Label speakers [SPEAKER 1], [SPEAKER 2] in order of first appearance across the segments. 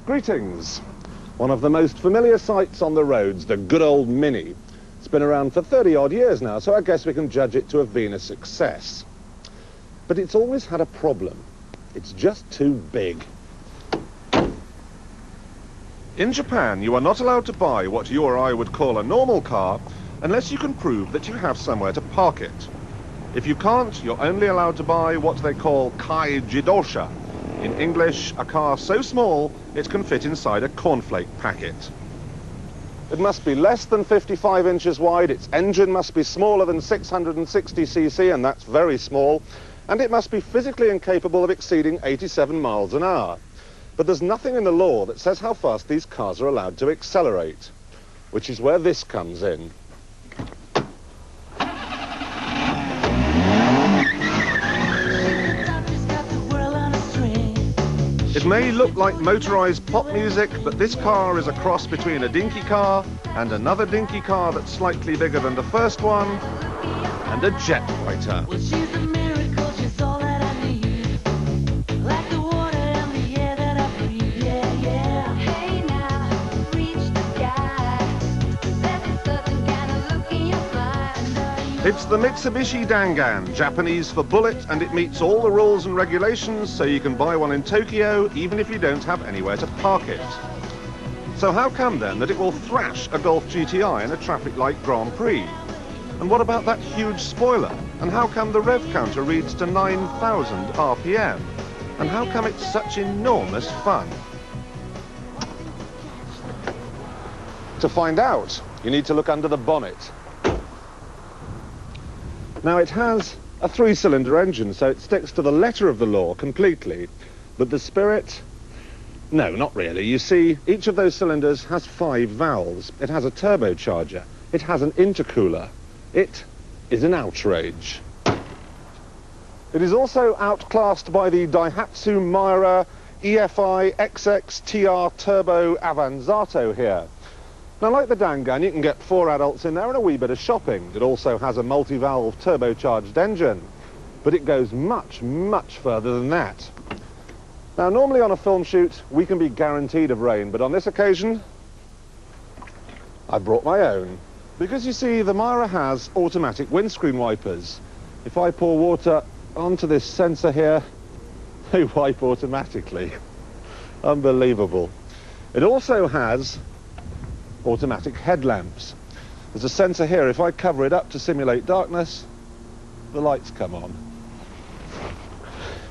[SPEAKER 1] Greetings. One of the most familiar sights on the roads, the good old Mini. It's been around for 30-odd years now, so I guess we can judge it to have been a success. But it's always had a problem. It's just too big. In Japan, you are not allowed to buy what you or I would call a normal car unless you can prove that you have somewhere to park it. If you can't, you're only allowed to buy what they call kai jidosha. In English, a car so small it can fit inside a cornflake packet. It must be less than 55 inches wide, its engine must be smaller than 660cc, and that's very small, and it must be physically incapable of exceeding 87 miles an hour. But there's nothing in the law that says how fast these cars are allowed to accelerate, which is where this comes in. It may look like motorized pop music, but this car is a cross between a dinky car and another dinky car that's slightly bigger than the first one, and a jet fighter.
[SPEAKER 2] Well, she's a miracle, she's all that I need. Like the water and the air that I breathe, yeah, yeah. Hey now, reach the sky. There's a certain kind of look in your eyes.
[SPEAKER 1] It's the Mitsubishi Dangan, Japanese for bullet, and it meets all the rules and regulations, so you can buy one in Tokyo even if you don't have anywhere to park it. So how come then that it will thrash a Golf GTI in a traffic light Grand Prix? And what about that huge spoiler? And how come the rev counter reads to 9,000 RPM? And how come it's such enormous fun? To find out, you need to look under the bonnet. Now, it has a 3-cylinder engine, so it sticks to the letter of the law completely. But the spirit? No, not really. You see, each of those cylinders has 5 valves. It has a turbocharger. It has an intercooler. It is an outrage. It is also outclassed by the Daihatsu Mira EFI XXTR Turbo Avanzato here. Now, like the Dangan, you can get 4 adults in there and a wee bit of shopping. It also has a multi-valve turbocharged engine, but it goes much, much further than that. Now, normally on a film shoot, we can be guaranteed of rain, but on this occasion, I brought my own. Because you see, the Mira has automatic windscreen wipers. If I pour water onto this sensor here, they wipe automatically. Unbelievable. It also has automatic headlamps. There's a sensor here. If I cover it up to simulate darkness, the lights come on.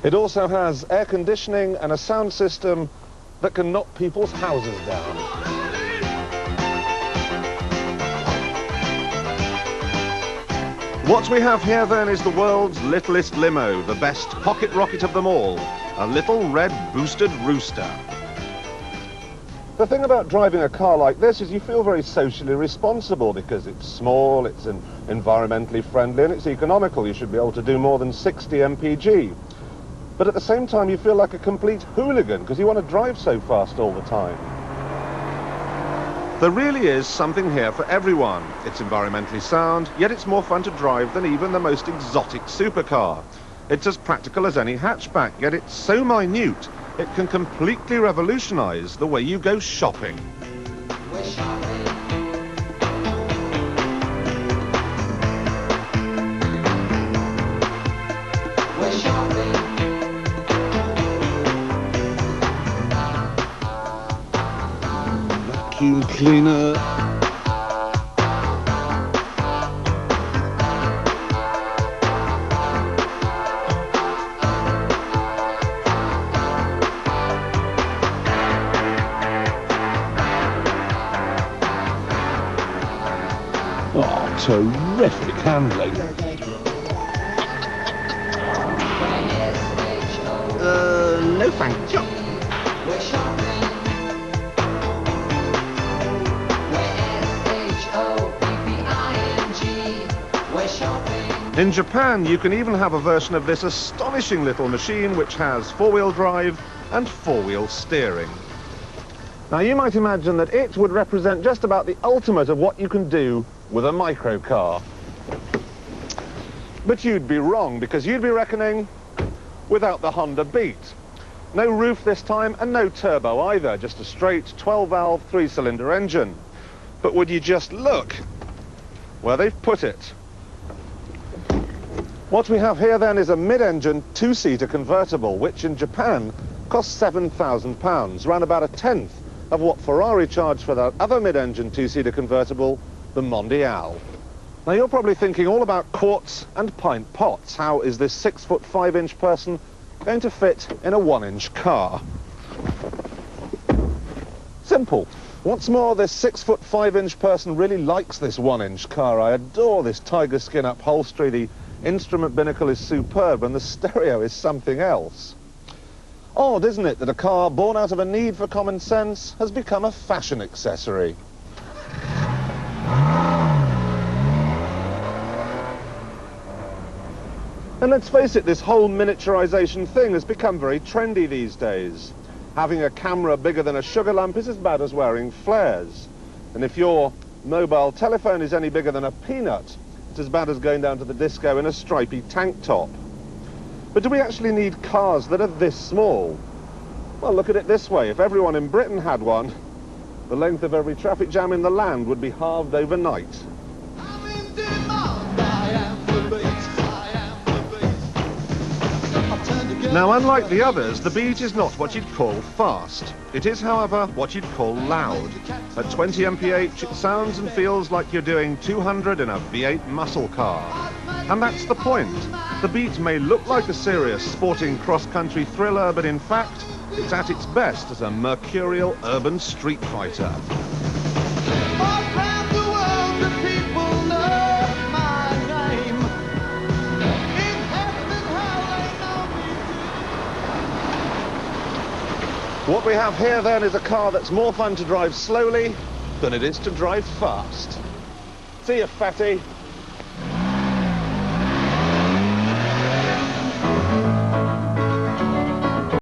[SPEAKER 1] It also has air conditioning and a sound system that can knock people's houses down. What we have here then is the world's littlest limo, the best pocket rocket of them all, a little red boosted rooster. The thing about driving a car like this is you feel very socially responsible because it's small, it's environmentally friendly, and it's economical. You should be able to do more than 60 mpg. But at the same time, you feel like a complete hooligan because you want to drive so fast all the time. There really is something here for everyone. It's environmentally sound, yet it's more fun to drive than even the most exotic supercar. It's as practical as any hatchback, yet it's so minute, it can completely revolutionize the way you go shopping.
[SPEAKER 2] We're shopping. We're shopping.
[SPEAKER 1] Vacuum cleaner. Oh, terrific handling. No thank you.
[SPEAKER 2] We're shopping. We're SHOPPING. We're shopping.
[SPEAKER 1] In Japan, you can even have a version of this astonishing little machine which has 4-wheel drive and 4-wheel steering. Now, you might imagine that it would represent just about the ultimate of what you can do with a microcar. But you'd be wrong, because you'd be reckoning without the Honda Beat. No roof this time, and no turbo either, just a straight 12-valve, 3-cylinder engine. But would you just look where they've put it? What we have here then is a mid-engine 2-seater convertible, which in Japan costs £7,000, round about a tenth of what Ferrari charged for that other mid-engine 2-seater convertible, the Mondial. Now you're probably thinking all about quarts and pint pots. How is this 6'5" person going to fit in a 1-inch car? Simple. What's more, this 6'5" person really likes this 1-inch car. I adore this tiger skin upholstery. The instrument binnacle is superb and the stereo is something else. Odd, isn't it, that a car born out of a need for common sense has become a fashion accessory? And let's face it, this whole miniaturization thing has become very trendy these days. Having a camera bigger than a sugar lump is as bad as wearing flares. And if your mobile telephone is any bigger than a peanut, it's as bad as going down to the disco in a stripy tank top. But do we actually need cars that are this small? Well, look at it this way. If everyone in Britain had one, the length of every traffic jam in the land would be halved overnight. Now, unlike the others, the Beat is not what you'd call fast. It is, however, what you'd call loud. At 20 mph, it sounds and feels like you're doing 200 in a V8 muscle car. And that's the point. The Beat may look like a serious sporting cross-country thriller, but in fact, it's at its best as a mercurial urban street fighter. What we have here then is a car that's more fun to drive slowly than it is to drive fast. See you, fatty.